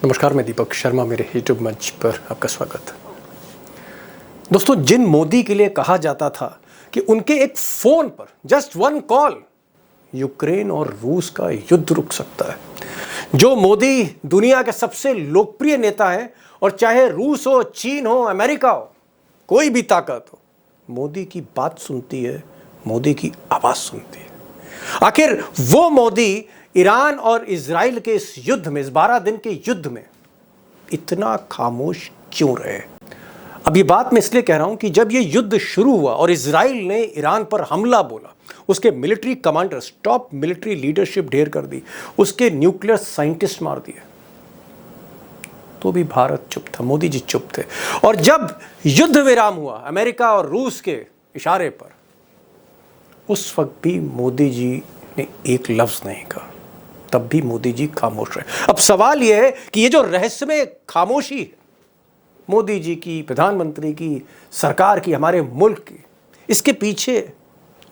नमस्कार, मैं दीपक शर्मा, मेरे यूट्यूब मंच पर आपका स्वागत है। दोस्तों, जिन मोदी के लिए कहा जाता था कि उनके एक फोन पर जस्ट वन कॉल यूक्रेन और रूस का युद्ध रुक सकता है, जो मोदी दुनिया के सबसे लोकप्रिय नेता हैं और चाहे रूस हो, चीन हो, अमेरिका हो, कोई भी ताकत हो, मोदी की बात सुनती है, मोदी की आवाज सुनती है। आखिर वो मोदी ईरान और इजराइल के इस युद्ध में, इस 12 दिन के युद्ध में इतना खामोश क्यों रहे? अब ये बात मैं इसलिए कह रहा हूं कि जब ये युद्ध शुरू हुआ और इजराइल ने ईरान पर हमला बोला, उसके military commanders, top military leadership ढेर कर दी, उसके न्यूक्लियर साइंटिस्ट मार दिए, तो भी भारत चुप था, मोदी जी चुप थे। और जब युद्ध विराम हुआ अमेरिका और रूस के इशारे पर, उस वक्त भी मोदी जी ने एक लफ्ज नहीं कहा, तब भी मोदी जी खामोश रहे। अब सवाल यह है कि ये जो रहस्यमय खामोशी है मोदी जी की, प्रधानमंत्री की, सरकार की, हमारे मुल्क की, इसके पीछे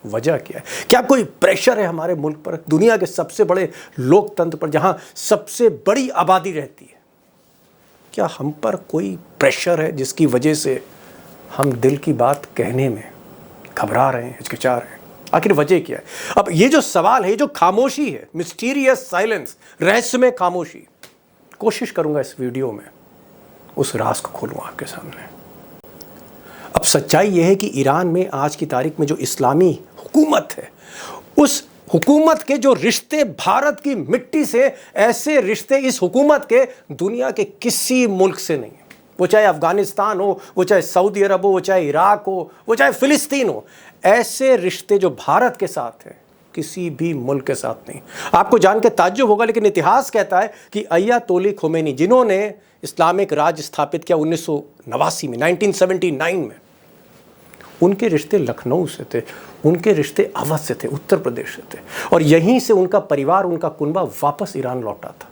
वजह क्या है? क्या कोई प्रेशर है हमारे मुल्क पर, दुनिया के सबसे बड़े लोकतंत्र पर, जहां सबसे बड़ी आबादी रहती है? क्या हम पर कोई प्रेशर है जिसकी वजह से हम दिल की बात कहने में घबरा रहे हैं, हिचकिचा रहे हैं? आखिर वजह क्या है? अब ये जो सवाल है, ये जो खामोशी है, मिस्टीरियस साइलेंस, रहस्यमय खामोशी, कोशिश करूंगा इस वीडियो में उस राज को खोलूं आपके सामने। अब सच्चाई यह है कि ईरान में आज की तारीख में जो इस्लामी हुकूमत है, उस हुकूमत के जो रिश्ते भारत की मिट्टी से, ऐसे रिश्ते इस हुकूमत के दुनिया के किसी मुल्क से नहीं है। वो चाहे अफगानिस्तान हो, वो चाहे सऊदी अरब हो, वो चाहे इराक हो, वो चाहे फिलिस्तीन हो, ऐसे रिश्ते जो भारत के साथ हैं किसी भी मुल्क के साथ नहीं। आपको जान के ताज्जुब होगा, लेकिन इतिहास कहता है कि अयतोला खोमेनी, जिन्होंने इस्लामिक राज स्थापित किया 1989 में, 1979 में, उनके रिश्ते लखनऊ से थे, उनके रिश्ते अवध से थे, उत्तर प्रदेश से थे, और यहीं से उनका परिवार, उनका कुनबा वापस ईरान लौटा था।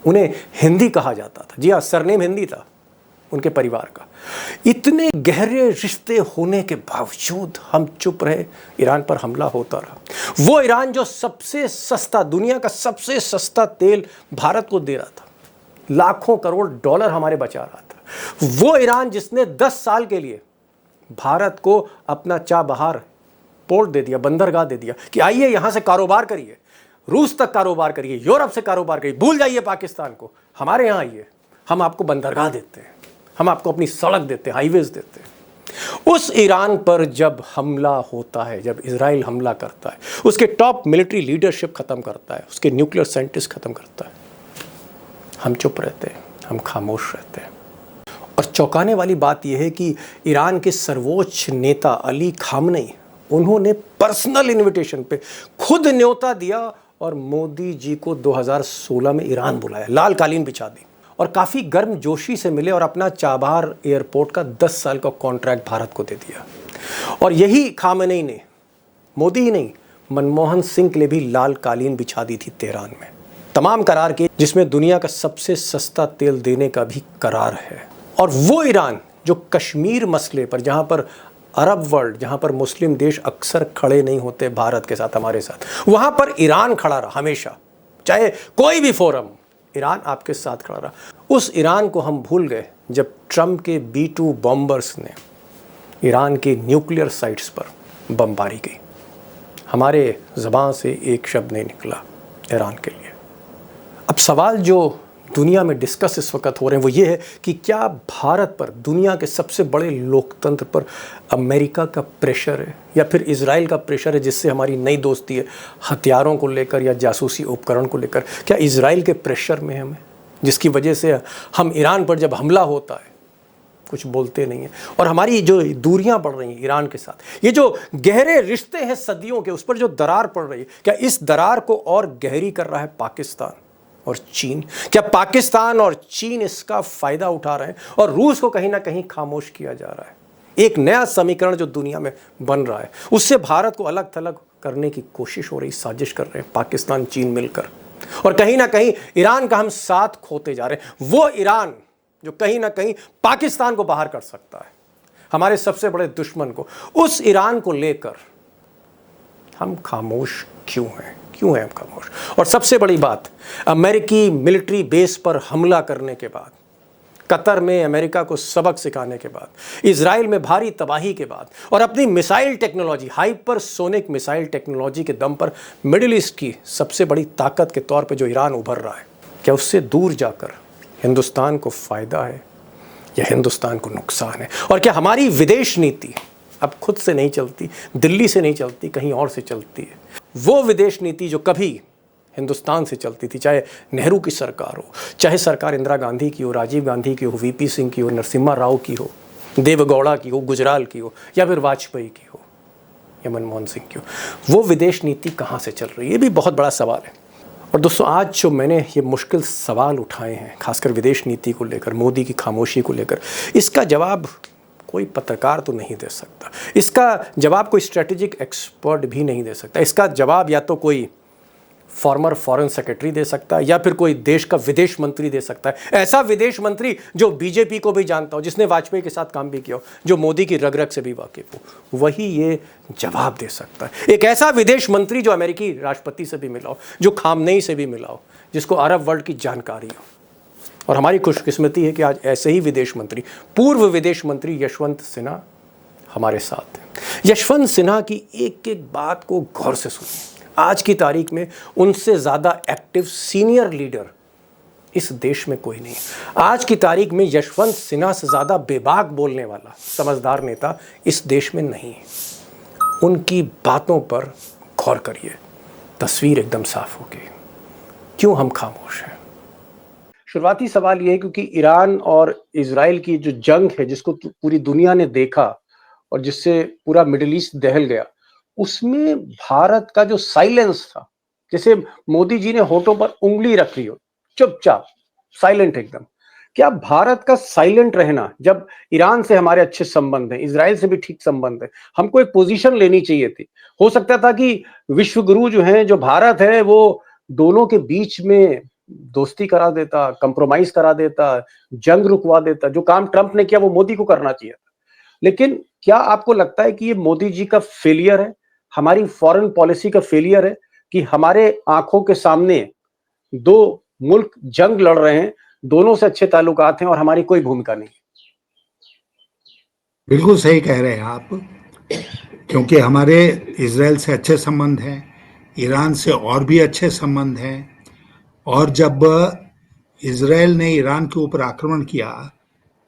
उन्हें हिंदी कहा जाता था, जी हाँ, सरनेम हिंदी था उनके परिवार का। इतने गहरे रिश्ते होने के बावजूद हम चुप रहे, ईरान पर हमला होता रहा। वो ईरान जो सबसे सस्ता, दुनिया का सबसे सस्ता तेल भारत को दे रहा था, लाखों करोड़ डॉलर हमारे बचा रहा था, वो ईरान जिसने 10 साल के लिए भारत को अपना चाबहार पोर्ट दे दिया, बंदरगाह दे दिया कि आइए यहां से कारोबार करिए, रूस तक कारोबार करिए, यूरोप से कारोबार करिए, भूल जाइए पाकिस्तान को, हमारे यहां आइए, हम आपको बंदरगाह देते हैं, हम आपको अपनी सड़क देते हैं, हाईवेज देते हैं। उस ईरान पर जब हमला होता है, जब इजराइल हमला करता है, उसके टॉप मिलिट्री लीडरशिप खत्म करता है, उसके न्यूक्लियर साइंटिस्ट खत्म करता है, हम चुप रहते हैं, हम खामोश रहते हैं। और चौंकाने वाली बात यह है कि ईरान के सर्वोच्च नेता अली खामनेई, उन्होंने पर्सनल इन्विटेशन पे खुद न्योता दिया और मोदी जी को 2016 में ईरान बुलाया, लाल कालीन बिछा दी और काफ़ी गर्म जोशी से मिले और अपना चाबहार एयरपोर्ट का 10 साल का कॉन्ट्रैक्ट भारत को दे दिया। और यही खामनेई ने, मोदी ही नहीं, मनमोहन सिंह के लिए भी लाल कालीन बिछा दी थी तेहरान में। तमाम करार किए, जिसमें दुनिया का सबसे सस्ता तेल देने का भी करार है। और वो ईरान जो कश्मीर मसले पर, जहाँ पर अरब वर्ल्ड, जहाँ पर मुस्लिम देश अक्सर खड़े नहीं होते भारत के साथ, हमारे साथ, वहाँ पर ईरान खड़ा रहा हमेशा, चाहे कोई भी फोरम, ईरान आपके साथ खड़ा रहा। उस ईरान को हम भूल गए जब ट्रंप के B-2 बॉम्बर्स ने ईरान के न्यूक्लियर साइट्स पर बमबारी की। हमारे ज़बान से एक शब्द नहीं निकला ईरान के लिए। अब सवाल जो दुनिया में डिस्कस इस वक्त हो रहे हैं वो ये है कि क्या भारत पर, दुनिया के सबसे बड़े लोकतंत्र पर, अमेरिका का प्रेशर है या फिर इजराइल का प्रेशर है, जिससे हमारी नई दोस्ती है हथियारों को लेकर या जासूसी उपकरण को लेकर? क्या इजराइल के प्रेशर में हमें, जिसकी वजह से हम ईरान पर जब हमला होता है कुछ बोलते नहीं हैं, और हमारी जो दूरियां बढ़ रही हैं ईरान के साथ, ये जो गहरे रिश्ते हैं सदियों के, उस पर जो दरार पड़ रही है, क्या इस दरार को और गहरी कर रहा है पाकिस्तान और चीन? क्या पाकिस्तान और चीन इसका फायदा उठा रहे हैं और रूस को कहीं ना कहीं खामोश किया जा रहा है? एक नया समीकरण जो दुनिया में बन रहा है, उससे भारत को अलग थलग करने की कोशिश हो रही, साजिश कर रहे हैं पाकिस्तान चीन मिलकर, और कहीं ना कहीं ईरान का हम साथ खोते जा रहे हैं। वो ईरान जो कहीं ना कहीं पाकिस्तान को बाहर कर सकता है, हमारे सबसे बड़े दुश्मन को, उस ईरान को लेकर हम खामोश क्यों हैं? क्यों हैं हम खामोश? और सबसे बड़ी बात, अमेरिकी मिलिट्री बेस पर हमला करने के बाद, कतर में अमेरिका को सबक सिखाने के बाद, इजराइल में भारी तबाही के बाद और अपनी missile technology, hypersonic missile technology के दम पर मिडिल ईस्ट की सबसे बड़ी ताकत के तौर पे जो ईरान उभर रहा है, क्या उससे दूर जाकर हिंदुस्तान को फ़ायदा है या हिंदुस्तान को नुकसान है? और क्या हमारी विदेश नीति अब खुद से नहीं चलती, दिल्ली से नहीं चलती, कहीं और से चलती है? वो विदेश नीति जो कभी हिंदुस्तान से चलती थी, चाहे नेहरू की सरकार हो, चाहे सरकार इंदिरा गांधी की हो, राजीव गांधी की हो, वीपी सिंह की हो, नरसिम्हा राव की हो, देवगौड़ा की हो, गुजराल की हो, या फिर वाजपेयी की हो, या मनमोहन सिंह की हो, वो विदेश नीति कहाँ से चल रही है? ये भी बहुत बड़ा सवाल है। और दोस्तों, आज जो मैंने ये मुश्किल सवाल उठाए हैं, खासकर विदेश नीति को लेकर, मोदी की खामोशी को लेकर, इसका जवाब कोई पत्रकार तो नहीं दे सकता, इसका जवाब कोई स्ट्रेटेजिक एक्सपर्ट भी नहीं दे सकता, इसका जवाब या तो कोई फॉर्मर फॉरेन सेक्रेटरी दे सकता है या फिर कोई देश का विदेश मंत्री दे सकता है। ऐसा विदेश मंत्री जो बीजेपी को भी जानता हो, जिसने वाजपेयी के साथ काम भी किया हो, जो मोदी की रग रग से भी वाकिफ हो, वही ये जवाब दे सकता है। एक ऐसा विदेश मंत्री जो अमेरिकी राष्ट्रपति से भी मिला हो, जो खामनेई से भी मिला हो, जिसको अरब वर्ल्ड की जानकारी हो। और हमारी खुशकिस्मती है कि आज ऐसे ही विदेश मंत्री, पूर्व विदेश मंत्री यशवंत सिन्हा हमारे साथ हैं। यशवंत सिन्हा की एक एक बात को गौर से सुनिए। आज की तारीख में उनसे ज़्यादा एक्टिव सीनियर लीडर इस देश में कोई नहीं। आज की तारीख में यशवंत सिन्हा से ज़्यादा बेबाक बोलने वाला समझदार नेता इस देश में नहीं है। उनकी बातों पर गौर करिए, तस्वीर एकदम साफ होगी। क्यों हम खामोश हैं? शुरुआती सवाल यह है क्योंकि ईरान और इजराइल की जो जंग है, जिसको पूरी दुनिया ने देखा और जिससे पूरा मिडिल ईस्ट दहल गया, उसमें भारत का जो साइलेंस था, जैसे मोदी जी ने होठों पर उंगली रख ली हो, चुपचाप साइलेंट एकदम, क्या भारत का साइलेंट रहना, जब ईरान से हमारे अच्छे संबंध हैं, इजराइल से भी ठीक संबंध है, हमको एक पोजीशन लेनी चाहिए थी। हो सकता था कि विश्व गुरु जो हैं, जो भारत है, वो दोनों के बीच में दोस्ती करा देता, कंप्रोमाइज करा देता, जंग रुकवा देता। जो काम ट्रंप ने किया वो मोदी को करना चाहिए था। लेकिन क्या आपको लगता है कि ये मोदी जी का फेलियर है, हमारी फॉरेन पॉलिसी का फेलियर है कि हमारे आंखों के सामने दो मुल्क जंग लड़ रहे हैं, दोनों से अच्छे ताल्लुकात हैं और हमारी कोई भूमिका नहीं? बिल्कुल सही कह रहे हैं आप, क्योंकि हमारे इजराइल से अच्छे संबंध हैं, ईरान से और भी अच्छे संबंध हैं। और जब इजराइल ने ईरान के ऊपर आक्रमण किया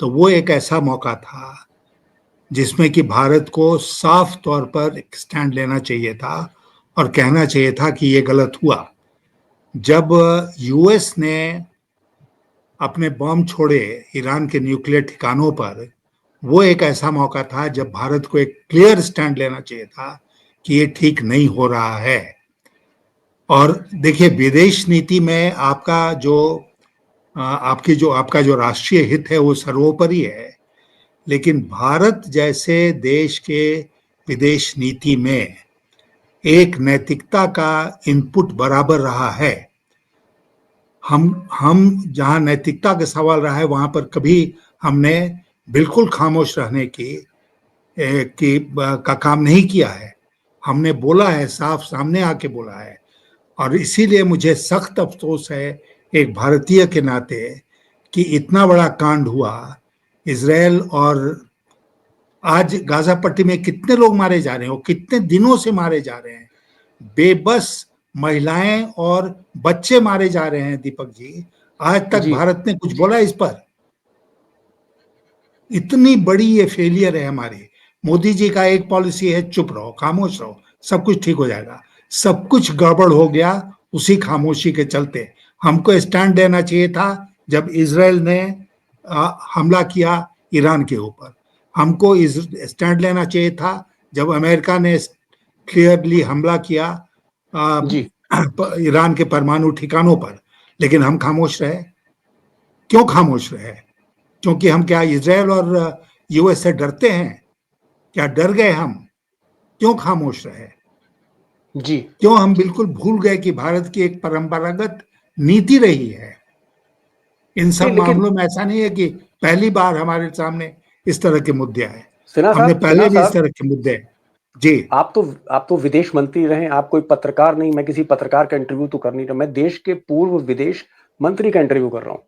तो वो एक ऐसा मौका था जिसमें कि भारत को साफ तौर पर एक स्टैंड लेना चाहिए था और कहना चाहिए था कि ये गलत हुआ। जब यूएस ने अपने बॉम्ब छोड़े ईरान के न्यूक्लियर ठिकानों पर, वो एक ऐसा मौका था जब भारत को एक क्लियर स्टैंड लेना चाहिए था कि ये ठीक नहीं हो रहा है। और देखिए, विदेश नीति में आपका जो राष्ट्रीय हित है वो सर्वोपरि है, लेकिन भारत जैसे देश के विदेश नीति में एक नैतिकता का इनपुट बराबर रहा है। हम जहां नैतिकता का सवाल रहा है वहां पर कभी हमने बिल्कुल खामोश रहने का काम नहीं किया है। हमने बोला है, साफ सामने आके बोला है। और इसीलिए मुझे सख्त अफसोस है एक भारतीय के नाते कि इतना बड़ा कांड हुआ इजराइल, और आज गाजा पट्टी में कितने लोग मारे जा रहे हैं, कितने दिनों से मारे जा रहे हैं, बेबस महिलाएं और बच्चे मारे जा रहे हैं। दीपक जी, आज तक भारत ने कुछ बोला इस पर? इतनी बड़ी ये फेलियर है हमारी। मोदी जी का एक पॉलिसी है, चुप रहो, खामोश रहो, सब कुछ ठीक हो जाएगा। सब कुछ गड़बड़ हो गया उसी खामोशी के चलते। हमको स्टैंड लेना चाहिए था जब इजराइल ने हमला किया ईरान के ऊपर। हमको स्टैंड लेना चाहिए था जब अमेरिका ने क्लियरली हमला किया ईरान के परमाणु ठिकानों पर, लेकिन हम खामोश रहे। क्यों खामोश रहे? क्योंकि हम क्या इजराइल और यूएस से डरते हैं? क्या डर गए हम? क्यों खामोश रहे? जी, क्यों हम बिल्कुल भूल गए कि भारत की एक परंपरागत नीति रही है? इन सब मामलों में ऐसा नहीं है कि पहली बार हमारे सामने इस तरह के मुद्दे आए, हमने पहले भी इस तरह के मुद्दे जी। आप तो विदेश मंत्री रहे, आप कोई पत्रकार नहीं, मैं किसी पत्रकार का इंटरव्यू तो कर नहीं रहा, मैं देश के पूर्व विदेश मंत्री का इंटरव्यू कर रहा हूँ।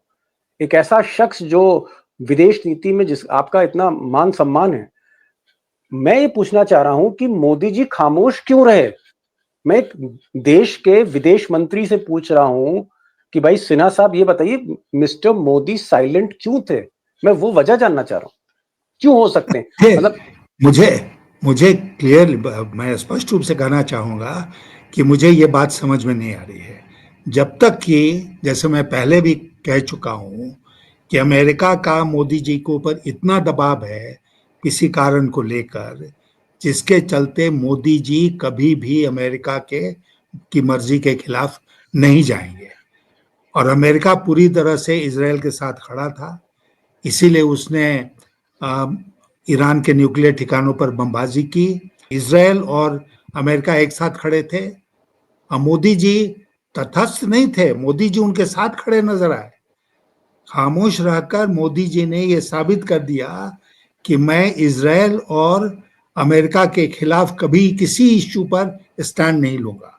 एक ऐसा शख्स जो विदेश नीति में जिस आपका इतना मान सम्मान है। मैं ये पूछना चाह रहा हूं कि मोदी जी खामोश क्यों रहे? मैं एक देश के विदेश मंत्री से पूछ रहा हूं कि भाई सिन्हा साहब ये बताइए, मिस्टर मोदी साइलेंट क्यों थे? मैं वो वजह जानना चाह रहा हूं, क्यों हो सकते हैं? फिर मतलब मुझे मुझे क्लियर मैं स्पष्ट रूप से कहना चाहूंगा कि मुझे ये बात समझ में नहीं आ रही है। जब तक कि, जैसे मैं पहले भी कह चुका हूं, कि अमेरिका का मोदी जी के ऊपर इतना दबाव है किसी कारण को लेकर, जिसके चलते मोदी जी कभी भी अमेरिका के की मर्जी के खिलाफ नहीं जाएंगे। और अमेरिका पूरी तरह से इजराइल के साथ खड़ा था, इसीलिए उसने अ, ईरान के न्यूक्लियर ठिकानों पर बमबाजी की। इजराइल और अमेरिका एक साथ खड़े थे। मोदी जी तटस्थ नहीं थे, मोदी जी उनके साथ खड़े नजर आए। खामोश रहकर मोदी जी ने यह साबित कर दिया कि मैं इजराइल और अमेरिका के खिलाफ कभी किसी इश्यू पर स्टैंड नहीं लूंगा।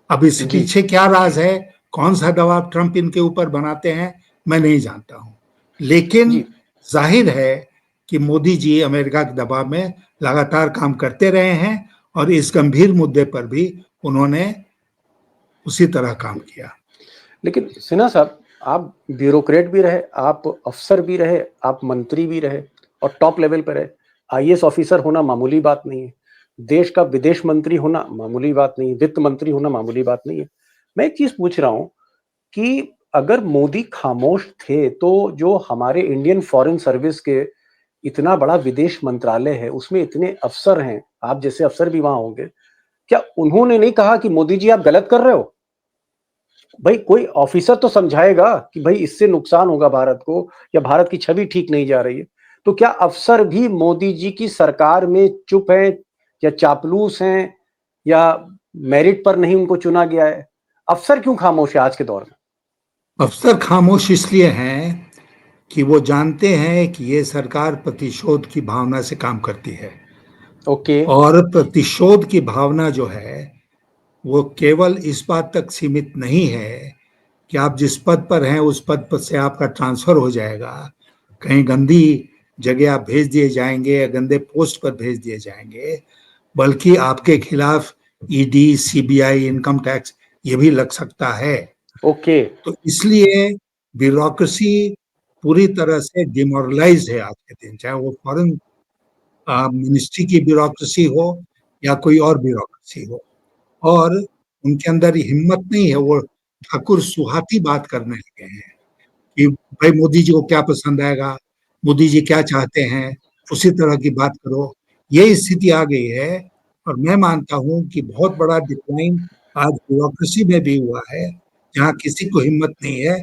अब इस जी पीछे क्या राज है, कौन सा दबाव ट्रंप इनके ऊपर बनाते हैं, मैं नहीं जानता हूं। लेकिन जी। जाहिर है कि मोदी जी अमेरिका के दबाव में लगातार काम करते रहे हैं, और इस गंभीर मुद्दे पर भी उन्होंने उसी तरह काम किया। लेकिन सिन्हा साहब, आप ब्यूरोक्रेट भी रहे, आप अफसर भी रहे, आप मंत्री भी रहे और टॉप लेवल पर रहे। आईएएस ऑफिसर होना मामूली बात नहीं है, देश का विदेश मंत्री होना मामूली बात नहीं है, वित्त मंत्री होना मामूली बात नहीं है। मैं एक चीज पूछ रहा हूं कि अगर मोदी खामोश थे तो जो हमारे इंडियन फॉरेन सर्विस के इतना बड़ा विदेश मंत्रालय है, उसमें इतने अफसर हैं, आप जैसे अफसर भी वहां होंगे, क्या उन्होंने नहीं कहा कि मोदी जी आप गलत कर रहे हो? भाई कोई ऑफिसर तो समझाएगा कि भाई इससे नुकसान होगा भारत को, या भारत की छवि ठीक नहीं जा रही है। तो क्या अफसर भी मोदी जी की सरकार में चुप हैं, या चापलूस हैं, या मेरिट पर नहीं उनको चुना गया है? अफसर क्यों खामोश है आज के दौर में? अफसर खामोश इसलिए हैं कि वो जानते हैं कि ये सरकार प्रतिशोध की भावना से काम करती है। ओके। और प्रतिशोध की भावना जो है, वो केवल इस बात तक सीमित नहीं है कि आप जिस पद पर हैं उस पद पर से आपका ट्रांसफर हो जाएगा, कहीं गंदी जगह आप भेज दिए जाएंगे या गंदे पोस्ट पर भेज दिए जाएंगे, बल्कि आपके खिलाफ ईडी, सीबीआई, इनकम टैक्स ये भी लग सकता है। ओके। तो इसलिए ब्यूरोक्रेसी पूरी तरह से डिमोरलाइज है आज के दिन, चाहे वो फॉरेन मिनिस्ट्री की ब्यूरोक्रेसी हो या कोई और ब्यूरोक्रेसी हो। और उनके अंदर हिम्मत नहीं है, वो ठाकुर सुहाती बात करने लगे हैं कि भाई मोदी जी को क्या पसंद आएगा, मोदी जी क्या चाहते हैं, उसी तरह की बात करो। ये स्थिति आ गई है। और मैं मानता हूं कि बहुत बड़ा डिक्लाइन आज ब्यूरोक्रेसी में भी हुआ है, जहां किसी को हिम्मत नहीं है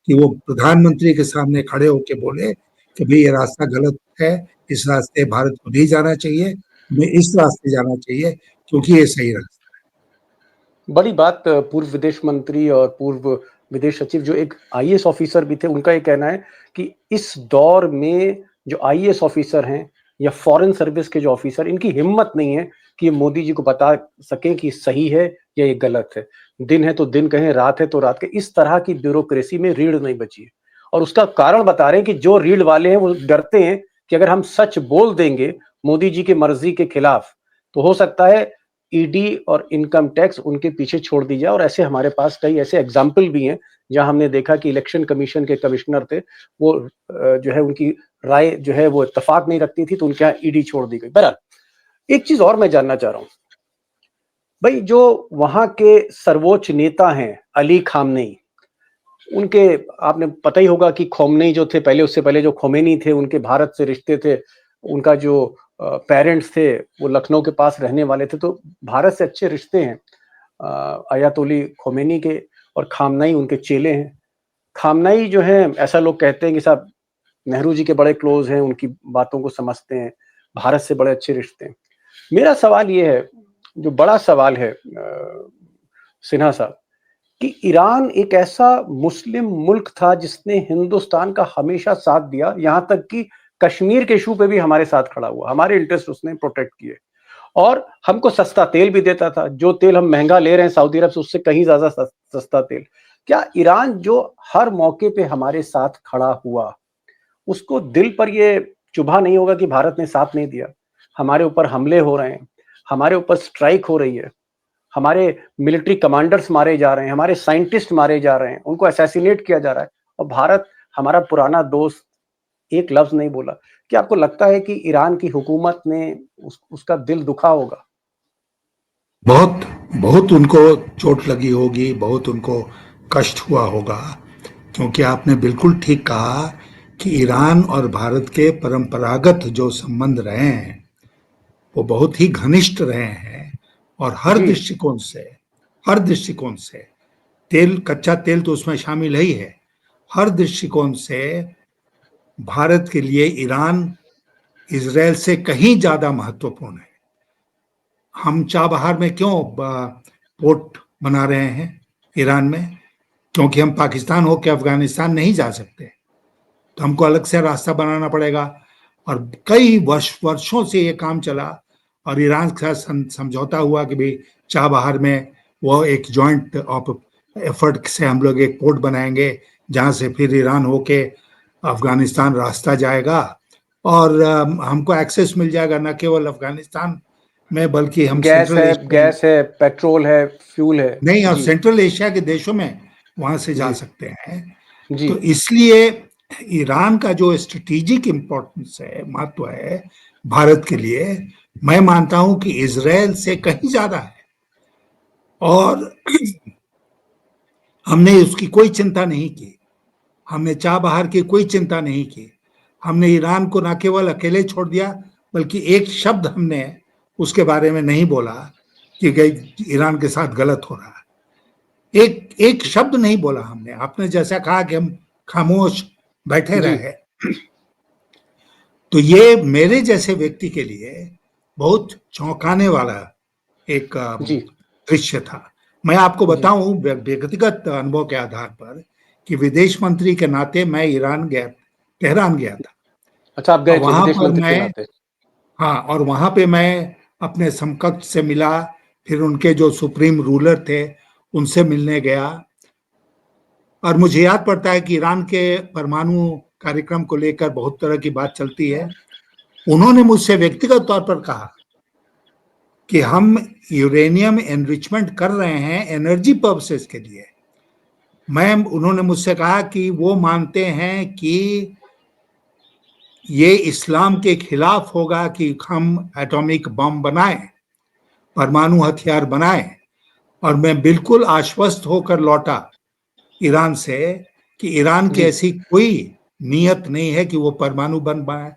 कि वो प्रधानमंत्री के सामने खड़े होकर बोले कि भाई ये रास्ता गलत है, इस रास्ते भारत को नहीं जाना चाहिए, हमें इस रास्ते जाना चाहिए, क्योंकि ये सही रास्ता। बड़ी बात, पूर्व विदेश मंत्री और पूर्व विदेश सचिव जो एक आईएएस ऑफिसर भी थे, उनका ये कहना है कि इस दौर में जो आईएएस ऑफिसर हैं या फॉरेन सर्विस के जो ऑफिसर, इनकी हिम्मत नहीं है कि ये मोदी जी को बता सकें कि सही है या ये गलत है। दिन है तो दिन कहें, रात है तो रात कहें, इस तरह की ब्यूरोक्रेसी में रीढ़ नहीं बची है। और उसका कारण बता रहे हैं कि जो रीढ़ वाले हैं वो डरते हैं कि अगर हम सच बोल देंगे मोदी जी की मर्जी के खिलाफ, तो हो सकता है ईडी और इनकम टैक्स उनके पीछे छोड़ दी जाए। और ऐसे हमारे पास कई ऐसे एग्जाम्पल भी हैं जहां हमने देखा कि इलेक्शन कमीशन के कमिश्नर थे, वो जो है उनकी राय जो है वो इत्तेफाक नहीं रखती थी, तो उनके यहाँ ईडी छोड़ दी गई। बहरहाल, एक चीज और मैं जानना चाह रहा हूं भाई, जो वहां के सर्वोच्च नेता हैं अली खामनेई, उनके आपने पता ही होगा कि खोमनेई जो थे पहले, उससे पहले जो खोमेनी थे, उनके भारत से रिश्ते थे। उनका जो पेरेंट्स थे वो लखनऊ के पास रहने वाले थे, तो भारत से अच्छे रिश्ते हैं अयातोली खोमेनी के। और खामनाई उनके चेले हैं। खामनाई जो है, ऐसा लोग कहते हैं कि साहब नेहरू जी के बड़े क्लोज हैं, उनकी बातों को समझते हैं, भारत से बड़े अच्छे रिश्ते हैं। मेरा सवाल ये है, जो बड़ा सवाल है सिन्हा साहब, कि ईरान एक ऐसा मुस्लिम मुल्क था जिसने हिंदुस्तान का हमेशा साथ दिया, यहां तक कि कश्मीर के इशू पे भी हमारे साथ खड़ा हुआ, हमारे इंटरेस्ट उसने प्रोटेक्ट किए। और हमको सस्ता तेल भी देता था। जो तेल हम महंगा ले रहे हैं सऊदी अरब से, उससे कहीं ज्यादा सस्ता तेल। क्या ईरान जो हर मौके पे हमारे साथ खड़ा हुआ, उसको दिल पर ये चुभा नहीं होगा कि भारत ने साथ नहीं दिया? हमारे ऊपर हमले हो रहे हैं, हमारे ऊपर स्ट्राइक हो रही है, हमारे मिलिट्री कमांडर्स मारे जा रहे हैं, हमारे साइंटिस्ट मारे जा रहे हैं, उनको असैसिनेट किया जा रहा है, और भारत, हमारा पुराना दोस्त, एक लफ्ज नहीं बोला। क्या आपको लगता है कि ईरान की हुकूमत ने उसका दिल दुखा होगा? बहुत बहुत उनको चोट लगी होगी, बहुत उनको कष्ट हुआ होगा, क्योंकि आपने बिल्कुल ठीक कहा कि ईरान और भारत के परंपरागत जो संबंध रहे हैं वो बहुत ही घनिष्ठ रहे हैं, और जी। हर दृष्टिकोण से तेल, कच्चा तेल तो उसमें शामिल ही है, हर दृष्टिकोण से भारत के लिए ईरान इजरायल से कहीं ज्यादा महत्वपूर्ण है। हम चाबहार में क्यों पोर्ट बना रहे हैं ईरान में? क्योंकि हम पाकिस्तान होकर अफगानिस्तान नहीं जा सकते, तो हमको अलग से रास्ता बनाना पड़ेगा। और कई वर्षों से ये काम चला, और ईरान के साथ समझौता हुआ कि भाई चाबहार में वो एक जॉइंट एफर्ट से हम लोग एक पोर्ट बनाएंगे, जहां से फिर ईरान होके अफगानिस्तान रास्ता जाएगा, और हमको एक्सेस मिल जाएगा न केवल अफगानिस्तान में, बल्कि हम सेंट्रल एशिया, गैस है, पेट्रोल है, फ्यूल है। नहीं, और जी। सेंट्रल एशिया के देशों में वहां से जा जी। सकते हैं। जी। तो इसलिए ईरान का जो स्ट्रेटेजिक इंपॉर्टेंस है, महत्व है भारत के लिए, मैं मानता हूं कि इजराइल से कहीं ज्यादा है। और हमने उसकी कोई चिंता नहीं की, हमने चाबहार की कोई चिंता नहीं की, हमने ईरान को न केवल अकेले छोड़ दिया, बल्कि एक शब्द हमने उसके बारे में नहीं बोला कि ईरान के साथ गलत हो रहा है। एक एक शब्द नहीं बोला हमने। आपने जैसा कहा कि हम खामोश बैठे जी। रहे, तो ये मेरे जैसे व्यक्ति के लिए बहुत चौंकाने वाला एक जी। दृश्य था। मैं आपको जी। बताऊं व्यक्तिगत अनुभव के आधार पर कि विदेश मंत्री के नाते मैं तेहरान गया था। अच्छा, आप और गए थे वहां विदेश पर मंत्री के मैं, नाते? हाँ, और वहां पे मैं अपने समकक्ष से मिला, फिर उनके जो सुप्रीम रूलर थे उनसे मिलने गया। और मुझे याद पड़ता है कि ईरान के परमाणु कार्यक्रम को लेकर बहुत तरह की बात चलती है। उन्होंने मुझसे व्यक्तिगत तौर पर कहा कि हम यूरेनियम एनरिचमेंट कर रहे हैं एनर्जी पर्पसेस के लिए। उन्होंने मुझसे कहा कि वो मानते हैं कि ये इस्लाम के खिलाफ होगा कि हम एटॉमिक बम बनाएं, परमाणु हथियार बनाएं। और मैं बिल्कुल आश्वस्त होकर लौटा ईरान से कि ईरान की जी। ऐसी कोई नीयत नहीं है कि वो परमाणु बम बनाए।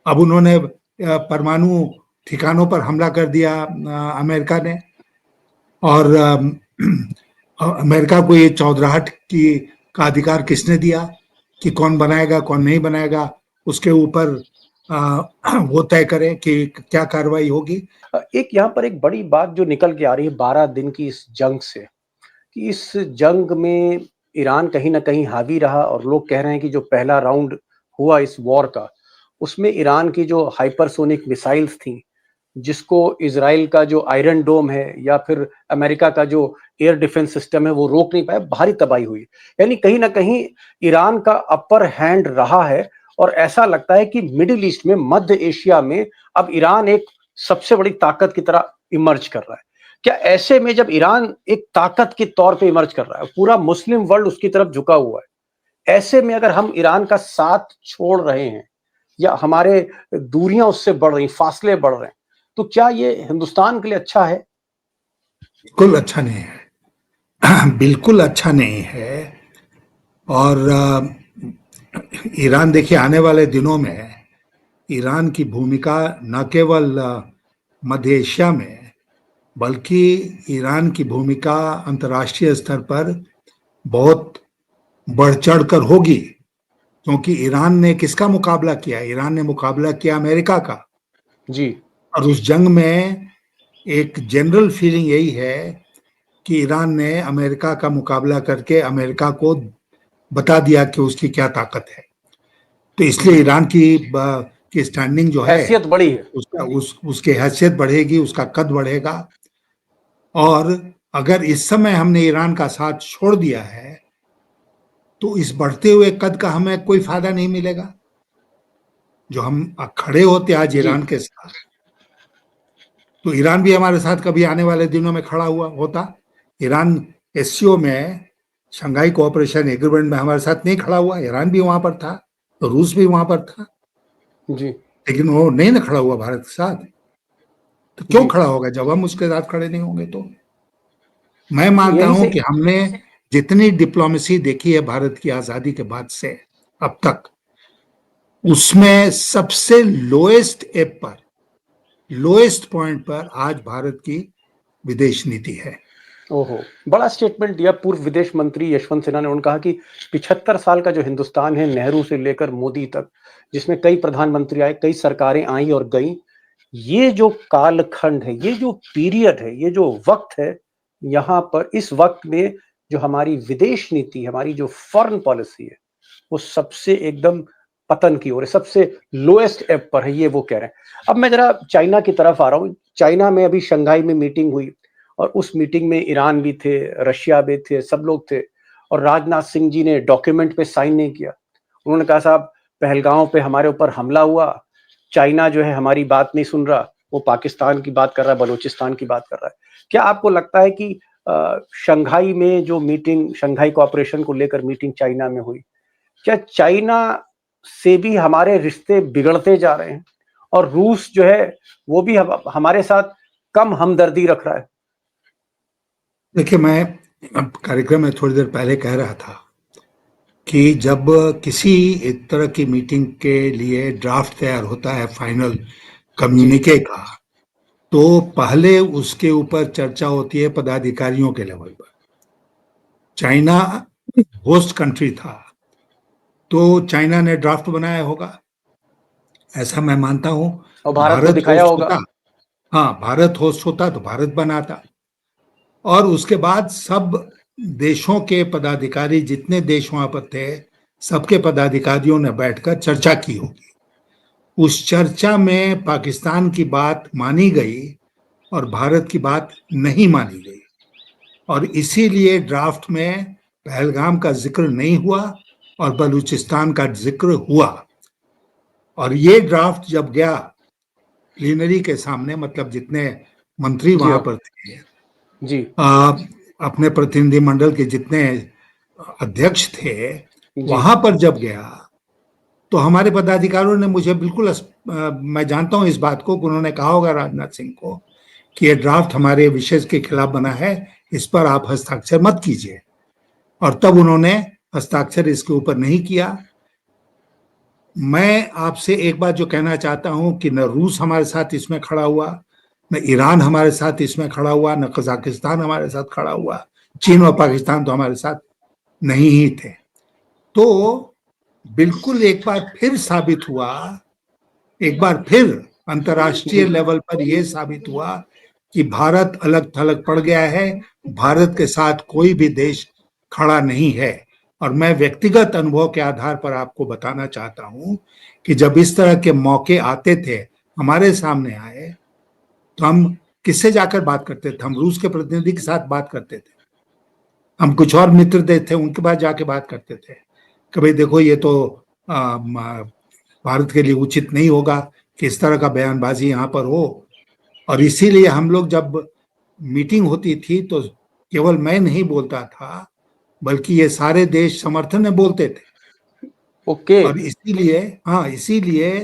अब उन्होंने परमाणु ठिकानों पर हमला कर दिया अमेरिका ने, और अमेरिका को ये चौधराहट की का अधिकार किसने दिया कि कौन बनाएगा कौन नहीं बनाएगा, उसके ऊपर वो तय करे कि क्या कार्रवाई होगी। एक यहाँ पर एक बड़ी बात जो निकल के आ रही है 12 दिन की इस जंग से, कि इस जंग में ईरान कहीं न कहीं हावी रहा, और लोग कह रहे हैं कि जो पहला राउंड हुआ इस वॉर का, उसमें ईरान की जो हाइपरसोनिक मिसाइल्स थी, जिसको इज़राइल का जो आयरन डोम है या फिर अमेरिका का जो एयर डिफेंस सिस्टम है वो रोक नहीं पाए, भारी तबाही हुई। यानी कहीं न कहीं ईरान का अपर हैंड रहा है, और ऐसा लगता है कि मिडल ईस्ट में, मध्य एशिया में अब ईरान एक सबसे बड़ी ताकत की तरह इमर्ज कर रहा है। क्या ऐसे में जब ईरान एक ताकत के तौर पे इमर्ज कर रहा है, पूरा मुस्लिम वर्ल्ड उसकी तरफ झुका हुआ है, ऐसे में अगर हम ईरान का साथ छोड़ रहे हैं या हमारे दूरियां उससे बढ़ रही, फासले बढ़ रहे हैं, तो क्या ये हिंदुस्तान के लिए अच्छा है? बिल्कुल अच्छा नहीं है। बिल्कुल अच्छा नहीं है। और ईरान, देखिए, आने वाले दिनों में ईरान की भूमिका न केवल मध्य एशिया में, बल्कि ईरान की भूमिका अंतर्राष्ट्रीय स्तर पर बहुत बढ़ चढ़ कर होगी। क्योंकि ईरान ने किसका मुकाबला किया? ईरान ने मुकाबला किया अमेरिका का। जी। और उस जंग में एक जनरल फीलिंग यही है कि ईरान ने अमेरिका का मुकाबला करके अमेरिका को बता दिया कि उसकी क्या ताकत है। तो इसलिए जी। ईरान की की स्टैंडिंग जो है हैसियत बड़ी है। उसकी हैसियत बढ़ेगी, उसका कद बढ़ेगा। और अगर इस समय हमने ईरान का साथ छोड़ दिया है तो इस बढ़ते हुए कद का हमें कोई फायदा नहीं मिलेगा। जो हम खड़े होते आज जी ईरान के साथ, तो ईरान भी हमारे साथ कभी आने वाले दिनों में खड़ा हुआ होता। ईरान एससीओ में, शंघाई कोऑपरेशन एग्रीमेंट में हमारे साथ नहीं खड़ा हुआ, ईरान भी वहां पर था, तो रूस भी वहां पर था, जी लेकिन वो नहीं ना खड़ा हुआ भारत के साथ। तो क्यों जी। खड़ा होगा जब हम उसके साथ खड़े नहीं होंगे? तो मैं मानता यही हूं से कि हमने जितनी डिप्लोमेसी देखी है भारत की आजादी के बाद से अब तक, उसमें सबसे लोएस्ट एप पर, लोएस्ट पॉइंट पर आज भारत की विदेश नीति है। ओहो, बड़ा स्टेटमेंट दिया पूर्व विदेश मंत्री यशवंत सिन्हा ने। उन्होंने कहा कि 75 साल का जो हिंदुस्तान है, नेहरू से लेकर मोदी तक, जिसमें कई प्रधानमंत्री आए, कई सरकारें आई और गईं, ये जो कालखंड है, ये जो पीरियड है, ये जो वक्त है, यहाँ पर इस वक्त में जो हमारी विदेश नीति, हमारी जो फॉरेन पॉलिसी है, वो सबसे एकदम पतन की ओर है, सबसे लोएस्ट एप पर है, ये वो कह रहे हैं। अब मैं जरा चाइना की तरफ आ रहा हूँ। चाइना में अभी शंघाई में मीटिंग हुई और उस मीटिंग में ईरान भी थे, रशिया भी थे, सब लोग थे। और राजनाथ सिंह जी ने डॉक्यूमेंट पे साइन नहीं किया। उन्होंने कहा साहब, पहलगांव पे हमारे ऊपर हमला हुआ, चाइना जो है हमारी बात नहीं सुन रहा, वो पाकिस्तान की बात कर रहा है, बलूचिस्तान की बात कर रहा है। क्या आपको लगता है कि शंघाई में जो मीटिंग, शंघाई कोऑपरेशन को लेकर मीटिंग चाइना में हुई, क्या चाइना से भी हमारे रिश्ते बिगड़ते जा रहे हैं और रूस जो है वो भी हमारे साथ कम हमदर्दी रख रहा है? देखिए, मैं अब कार्यक्रम में थोड़ी देर पहले कह रहा था कि जब किसी एक तरह की मीटिंग के लिए ड्राफ्ट तैयार होता है फाइनल कम्युनिके का, तो पहले उसके ऊपर चर्चा होती है पदाधिकारियों के लेवल पर। चाइना होस्ट कंट्री था, तो चाइना ने ड्राफ्ट बनाया होगा, ऐसा मैं मानता हूं। और भारत को भारत दिखाया होस्ट होगा। होता, हाँ, भारत होस्ट होता तो भारत बनाता, और उसके बाद सब देशों के पदाधिकारी, जितने देश वहां पर थे, सबके पदाधिकारियों ने बैठकर चर्चा की होगी। उस चर्चा में पाकिस्तान की बात मानी गई और भारत की बात नहीं मानी गई, और इसीलिए ड्राफ्ट में पहलगाम का जिक्र नहीं हुआ और बलूचिस्तान का जिक्र हुआ। और ये ड्राफ्ट जब गया प्लीनरी के सामने, मतलब जितने मंत्री जी वहां हाँ। पर थे, जी अपने प्रतिनिधि मंडल के जितने अध्यक्ष थे, जी वहां पर जब गया, तो हमारे पदाधिकारियों ने मुझे बिल्कुल मैं जानता हूं इस बात को कि उन्होंने कहा होगा राजनाथ सिंह को कि ये ड्राफ्ट हमारे विषय के खिलाफ बना है, इस पर आप हस्ताक्षर मत कीजिए। और तब उन्होंने हस्ताक्षर इसके ऊपर नहीं किया। मैं आपसे एक बात जो कहना चाहता हूं कि न रूस हमारे साथ इसमें खड़ा हुआ, न ईरान हमारे साथ इसमें खड़ा हुआ, न कजाकिस्तान हमारे साथ खड़ा हुआ, चीन और पाकिस्तान तो हमारे साथ नहीं ही थे। तो बिल्कुल एक बार फिर साबित हुआ, एक बार फिर अंतर्राष्ट्रीय जी। लेवल पर यह साबित हुआ कि भारत अलग थलग पड़ गया है, भारत के साथ कोई भी देश खड़ा नहीं है। और मैं व्यक्तिगत अनुभव के आधार पर आपको बताना चाहता हूं कि जब इस तरह के मौके आते थे, हमारे सामने आए, तो हम किससे जाकर बात करते थे? हम रूस के प्रतिनिधि के साथ बात करते थे, हम कुछ और मित्र थे उनके पास जाके बात करते थे कि भाई देखो, ये तो भारत के लिए उचित नहीं होगा कि इस तरह का बयानबाजी यहाँ पर हो। और इसीलिए हम लोग जब मीटिंग होती थी तो केवल मैं नहीं बोलता था, बल्कि ये सारे देश समर्थन में बोलते थे। ओके। और इसीलिए, हाँ, इसीलिए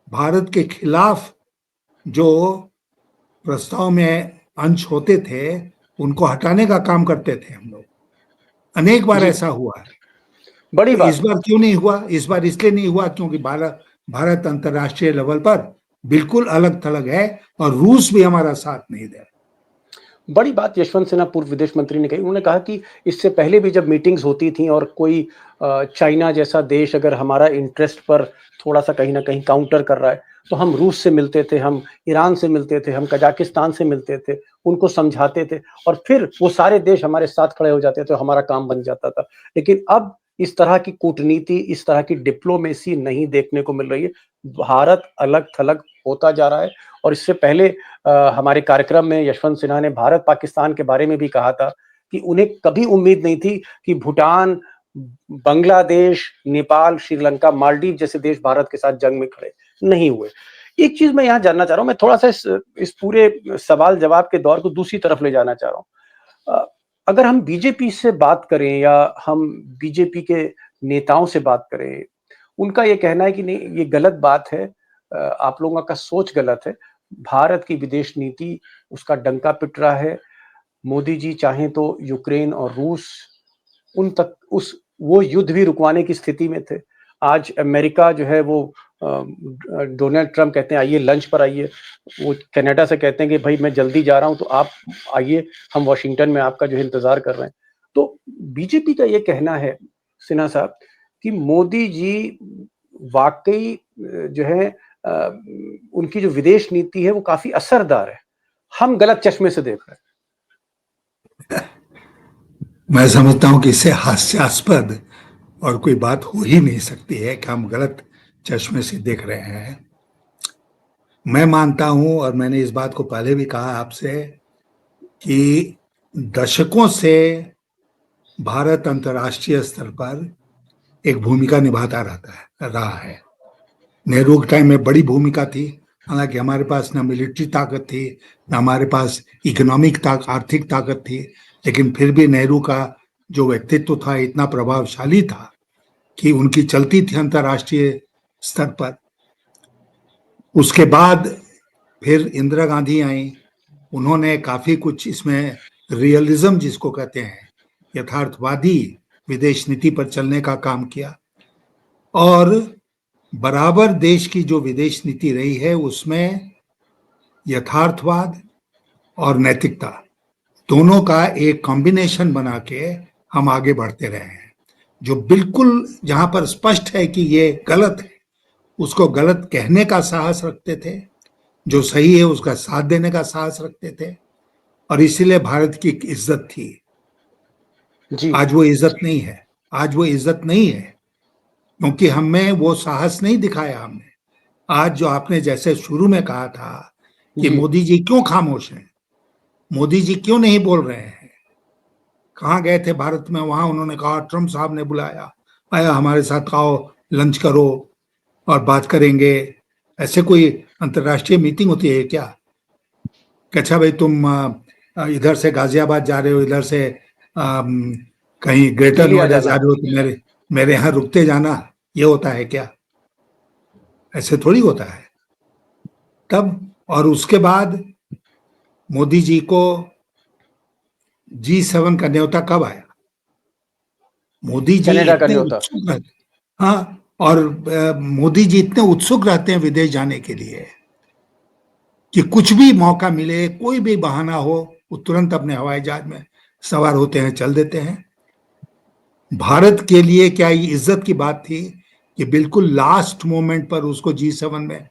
भारत के खिलाफ जो प्रस्ताव में अंश होते थे, उनको हटाने का काम करते थे हम लोग। अनेक बार जी, ऐसा हुआ है। बड़ी तो इस बात। बार क्यों नहीं हुआ? इस बार इसलिए नहीं हुआ क्योंकि भारत अंतर्राष्ट्रीय लेवल पर बिल्कुल अलग थलग है और रूस भी हमारा साथ नहीं दे रहा। बड़ी बात यशवंत सिन्हा पूर्व विदेश मंत्री ने कही। उन्होंने कहा कि इससे पहले भी जब मीटिंग्स होती थी और कोई चाइना जैसा देश अगर हमारा इंटरेस्ट पर थोड़ा-सा कहीं न कहीं काउंटर कर रहा है, तो हम रूस से मिलते थे, हम ईरान से मिलते थे, हम कजाकिस्तान से मिलते थे, उनको समझाते थे और फिर वो सारे देश हमारे साथ खड़े हो जाते थे, तो हमारा काम बन जाता था। लेकिन अब इस तरह की कूटनीति, इस तरह की डिप्लोमेसी नहीं देखने को मिल रही है। भारत अलग-थलग होता जा रहा है और इससे पहले हमारे कार्यक्रम में यशवंत सिन्हा ने भारत-पाकिस्तान के बारे में भी कहा था कि उन्हें कभी उम्मीद नहीं थी कि भूटान, बांग्लादेश, नेपाल, श्रीलंका, मालदीव जैसे देश भारत के साथ जंग में खड़े नहीं हुए। एक चीज़ मैं यहाँ जानना चाह रहा हूँ, मैं थोड़ा-सा इस पूरे सवाल-जवाब के दौर को दूसरी तरफ ले जाना चाह रहा हूँ। अगर हम बीजेपी से बात करें या हम बीजेपी के नेताओं से बात करें, उनका ये कहना है कि नहीं, ये गलत बात है, आप लोगों का सोच गलत है। भारत की विदेश नीति उसका डंका पिट रहा है। मोदी जी चाहें तो यूक्रेन और रूस उन तक उस वो युद्ध भी रुकवाने की स्थिति में थे। आज अमेरिका जो है वो डोनाल्ड ट्रम्प कहते हैं आइए लंच पर आइए। वो कनाडा से कहते हैं कि भाई मैं जल्दी जा रहा हूँ तो आप आइए, हम वॉशिंगटन में आपका जो है इंतज़ार कर रहे हैं। तो बीजेपी का ये कहना है सिन्हा साहब कि मोदी जी वाक़ई जो है उनकी जो विदेश नीति है वो काफ़ी असरदार है। हम गलत चश्मे से देख रहे हैं। मैं समझता हूं कि इससे हास्यास्पद और कोई बात हो ही नहीं सकती है कि हम गलत चश्मे से देख रहे हैं। मैं मानता हूं, और मैंने इस बात को पहले भी कहा आपसे, कि दशकों से भारत अंतर्राष्ट्रीय स्तर पर एक भूमिका निभाता रहा है। नेहरू के टाइम में बड़ी भूमिका थी, हालांकि हमारे पास ना मिलिट्री ताकत थी, ना हमारे पास इकोनॉमिक आर्थिक ताकत थी, लेकिन फिर भी नेहरू का जो व्यक्तित्व था इतना प्रभावशाली था कि उनकी चलती थी अंतर्राष्ट्रीय स्तर पर। उसके बाद फिर इंदिरा गांधी आई, उन्होंने काफी कुछ इसमें रियलिज्म जिसको कहते हैं, यथार्थवादी विदेश नीति पर चलने का काम किया। और बराबर देश की जो विदेश नीति रही है उसमें यथार्थवाद और नैतिकता दोनों का एक कॉम्बिनेशन बना के हम आगे बढ़ते रहे हैं। जो बिल्कुल जहां पर स्पष्ट है कि ये गलत है उसको गलत कहने का साहस रखते थे, जो सही है उसका साथ देने का साहस रखते थे, और इसीलिए भारत की इज्जत थी। जी। आज वो इज्जत नहीं है, आज वो इज्जत नहीं है, क्योंकि हमें वो साहस नहीं दिखाया हमने। आज जो आपने जैसे शुरू में कहा था कि जी। मोदी जी क्यों खामोश हैं, मोदी जी क्यों नहीं बोल रहे हैं, कहाँ गए थे भारत में, वहां उन्होंने कहा ट्रम्प साहब ने बुलाया, आया हमारे साथ आओ लंच करो और बात करेंगे। ऐसे कोई अंतर्राष्ट्रीय मीटिंग होती है क्या? अच्छा भाई तुम इधर से गाजियाबाद जा रहे हो, इधर से कहीं ग्रेटर इंडिया नोएडा जा जाना। रहे हो तो मेरे मेरे यहाँ रुकते जाना, ये होता है क्या? ऐसे थोड़ी होता है। तब और उसके बाद मोदी जी को G7 का न्योता कब आया? मोदी जी कनाडा का इतने न्योता। उत्सुक रहते, हाँ, और मोदी जी इतने उत्सुक रहते हैं विदेश जाने के लिए कि कुछ भी मौका मिले, कोई भी बहाना हो, वो तुरंत अपने हवाई जहाज में सवार होते हैं, चल देते हैं। भारत के लिए क्या ये इज्जत की बात थी कि बिल्कुल लास्ट मोमेंट पर उसको G7 में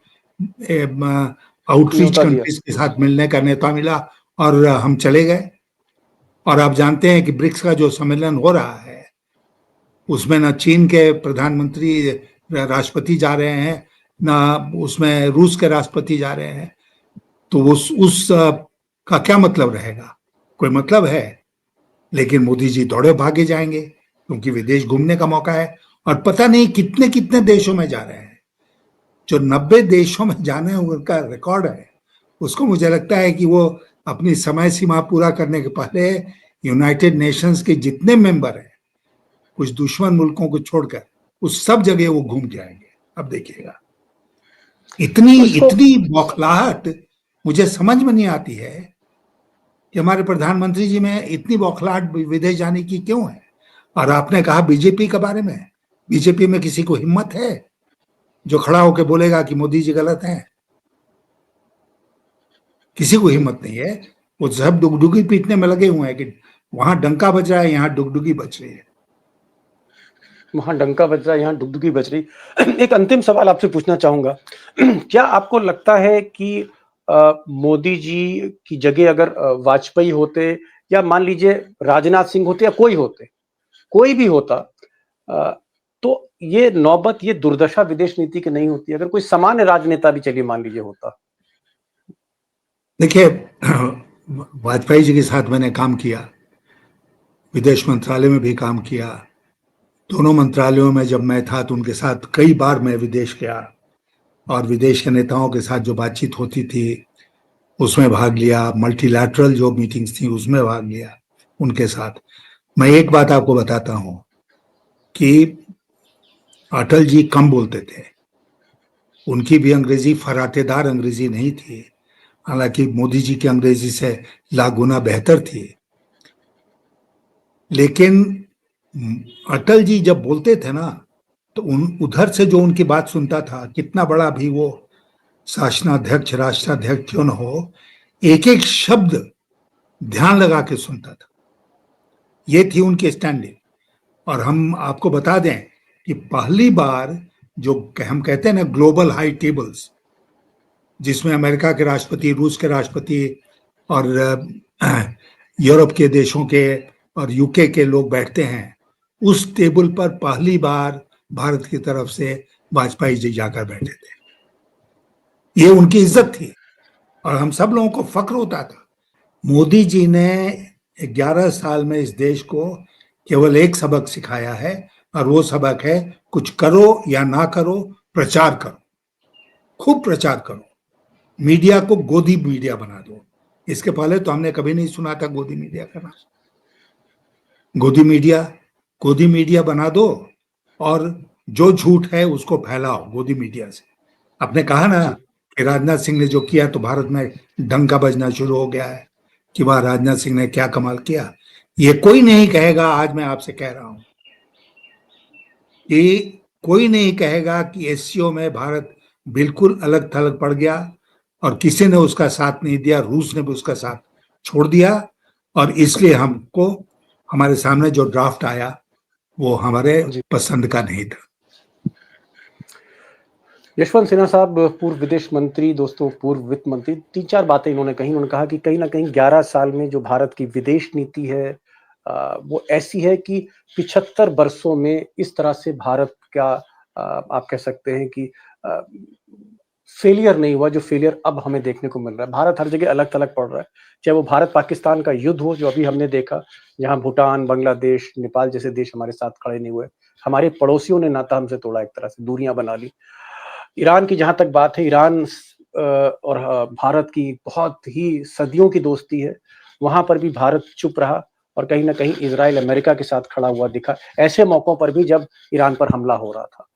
आउटरीच न्योता दिया। कंट्रीज के साथ मिलने का न्योता मिला और हम चले गए। और आप जानते हैं कि ब्रिक्स का जो सम्मेलन हो रहा है उसमें ना चीन के प्रधानमंत्री राष्ट्रपति जा रहे हैं, ना उसमें रूस के राष्ट्रपति जा रहे हैं। तो उस का क्या मतलब रहेगा? कोई मतलब है? लेकिन मोदी जी दौड़े भागे जाएंगे क्योंकि विदेश घूमने का मौका है, और पता नहीं कितने कितने देशों में जा रहे हैं। जो 90 देशों में जाने उनका रिकॉर्ड है, उसको मुझे लगता है कि वो अपनी समय सीमा पूरा करने के पहले यूनाइटेड नेशंस के जितने मेंबर हैं, कुछ दुश्मन मुल्कों को छोड़कर, उस सब जगह वो घूम जाएंगे। अब देखिएगा, इतनी तो इसको इतनी बौखलाहट मुझे समझ में नहीं आती है कि हमारे प्रधानमंत्री जी में इतनी बौखलाहट विदेश जाने की क्यों है। और आपने कहा बीजेपी के बारे में, बीजेपी में किसी को हिम्मत है जो खड़ा होकर बोलेगा कि मोदी जी गलत हैं? किसी को जी। हिम्मत नहीं है। वो सब डुगडुगी पीटने में लगे हुए हैं कि वहां डंका बज रहा है, यहाँ डुगडुगी बज रही है। वहां डंका बज रहा है, यहाँ डुगडुगी बज रही। एक अंतिम सवाल आपसे पूछना चाहूंगा। क्या आपको लगता है कि मोदी जी की जगह अगर वाजपेयी होते या मान लीजिए राजनाथ सिंह होते या कोई होते, कोई भी होता, तो ये नौबत, ये दुर्दशा विदेश नीति की नहीं होती अगर कोई सामान्य राजनेता भी चलिए मान लीजिए होता। देखिए, वाजपेयी जी के साथ मैंने काम किया, विदेश मंत्रालय में भी काम किया। दोनों मंत्रालयों में जब मैं था तो उनके साथ कई बार मैं विदेश गया और विदेश के नेताओं के साथ जो बातचीत होती थी उसमें भाग लिया, मल्टीलैटरल जो मीटिंग्स थी उसमें भाग लिया उनके साथ। मैं एक बात आपको बताता हूं कि अटल जी कम बोलते थे, उनकी भी अंग्रेजी फराटेदार अंग्रेजी नहीं थी, हालांकि मोदी जी की अंग्रेजी से लाख गुना बेहतर थी। लेकिन अटल जी जब बोलते थे ना तो उधर से जो उनकी बात सुनता था, कितना बड़ा भी वो शासनाध्यक्ष राष्ट्राध्यक्ष क्यों न हो, एक एक शब्द ध्यान लगा के सुनता था। ये थी उनकी स्टैंडिंग। और हम आपको बता दें कि पहली बार जो हम कहते हैं ना ग्लोबल हाई टेबल्स, जिसमें अमेरिका के राष्ट्रपति, रूस के राष्ट्रपति और यूरोप के देशों के और यूके के लोग बैठते हैं, उस टेबल पर पहली बार भारत की तरफ से वाजपेयी जी जाकर बैठे थे। ये उनकी इज्जत थी और हम सब लोगों को फक्र होता था। मोदी जी ने 11 साल में इस देश को केवल एक सबक सिखाया है और वो सबक है कुछ करो या ना करो, प्रचार करो, खूब प्रचार करो, मीडिया को गोदी मीडिया बना दो। इसके पहले तो हमने कभी नहीं सुना था गोदी मीडिया का नाम। गोदी मीडिया बना दो और जो झूठ है उसको फैलाओ गोदी मीडिया से। आपने कहा ना कि राजनाथ सिंह ने जो किया तो भारत में डंका बजना शुरू हो गया है कि वाह राजनाथ सिंह ने क्या कमाल किया। ये कोई नहीं कहेगा, आज मैं आपसे कह रहा हूं कि कोई नहीं कहेगा कि एससीओ में भारत बिल्कुल अलग थलग पड़ गया और किसी ने उसका साथ नहीं दिया, रूस ने भी उसका साथ छोड़ दिया और इसलिए हमको हमारे सामने जो ड्राफ्ट आया वो हमारे पसंद का नहीं था। यशवंत सिन्हा साहब पूर्व विदेश मंत्री, दोस्तों पूर्व वित्त मंत्री, 3-4 बातें इन्होंने कही। उन्होंने कहा कि कहीं न कहीं 11 साल में जो भारत की विदेश नीति है वो ऐसी है कि 75 वर्षों में इस तरह से भारत का आप कह सकते हैं कि अ, फेलियर नहीं हुआ जो फेलियर अब हमें देखने को मिल रहा है। भारत हर जगह अलग-थलग पड़ रहा है। चाहे वो भारत-पाकिस्तान का युद्ध हो जो अभी हमने देखा, जहाँ भूटान, बांग्लादेश, नेपाल जैसे देश हमारे साथ खड़े नहीं हुए। हमारे पड़ोसियों ने नाता हमसे तोड़ा, एक तरह से दूरियां बना ली। ईरान की जहाँ तक बात है, ईरान और भारत की बहुत ही सदियों की दोस्ती है। वहाँ पर भी भारत चुप रहा और कहीं न कहीं इज़राइल अमेरिका के साथ खड़ा हुआ दिखा, ऐसे मौकों पर भी जब ईरान पर हमला हो रहा था।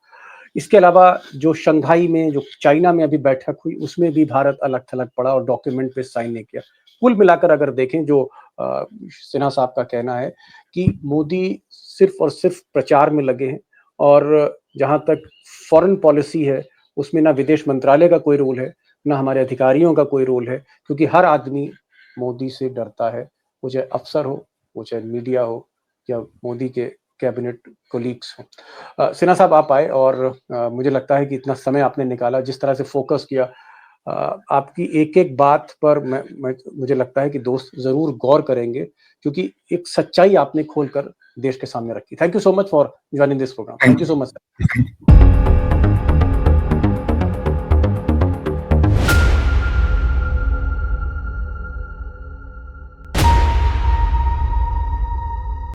इसके अलावा जो शंघाई में, जो चाइना में अभी बैठक हुई, उसमें भी भारत अलग-थलग पड़ा और डॉक्यूमेंट पे साइन नहीं किया। कुल मिलाकर अगर देखें जो सिन्हा साहब का कहना है कि मोदी सिर्फ़ और सिर्फ़ प्रचार में लगे हैं और जहाँ तक फ़ॉरेन पॉलिसी है, उसमें ना विदेश मंत्रालय का कोई रोल है, ना हमारे अधिकारियों का कोई रोल है, क्योंकि हर आदमी मोदी से डरता है, वो चाहे अफ़सर हो, वो चाहे मीडिया हो या मोदी के कैबिनेट कोलीग्स हों। सिन्हा साहब आप आए और मुझे लगता है कि इतना समय आपने निकाला, जिस तरह से फ़ोकस किया, आपकी एक-एक बात पर मैं मुझे लगता है कि दोस्त ज़रूर गौर करेंगे, क्योंकि एक सच्चाई आपने खोल कर देश के सामने रखी। Thank you so much for joining this program. Thank thank you so you. Much sir.